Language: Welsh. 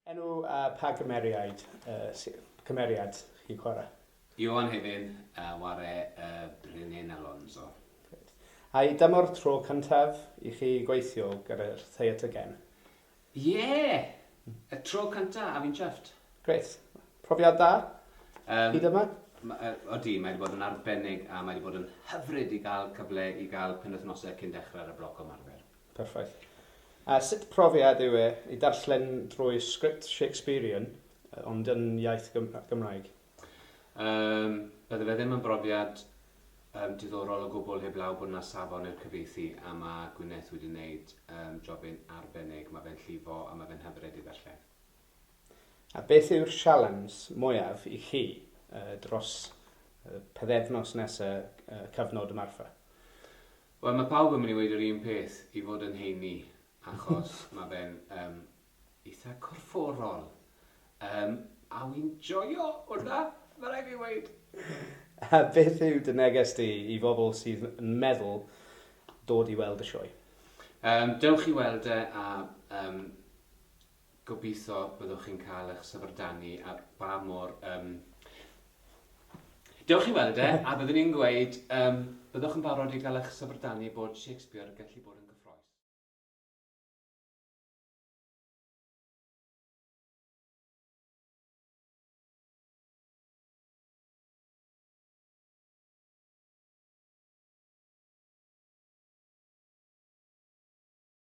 Enw pa gymeriad i chwarae? Ioan Hefin, ware Brynyn Alonso. A i dymor tro cyntaf i chi gweithio gyda'r theatr gen? Y tro cynta, a fi'n chyfft. Gret. Profiad da? Hyd yma? Odi, mae wedi bod yn arbennig a mae wedi bod yn hyfryd i gael cyfle i gael penwythnosau cyn dechrau ar y bloc ymarfer. Perffaith. A sut profiad yw e i darllen drwy sgript Shakespearean, ond yn iaith Gymraeg? Bydde fe ddim yn brofiad diddorol o gwbl heblaw bod yna safon i'r cyfieithu a mae Gwyneth wedi gwneud jobyn arbennig, mae fe'n llifo a mae fe'n hyfryd i ddarllen. A beth yw'r sialens mwyaf i chi dros pythefnos nesaf cyfnod y marfa? Wel, mae pawb yn mynd i weid yr un peth i fod yn heini, achos mae fe'n eitha corfforol. A wy'n joio hwnna, mae rhaid fi weid. A beth yw dy neges di i bobl sydd yn meddwl dod i weld y sioe? Dewch i weld e a gobeithio byddwch chi'n cael eich syfrdanu a ba mor... Dewch i weld e a byddwn ni'n gweud byddwch yn barod i gael eich syfrdanu bod Shakespeare yn gallu bod yn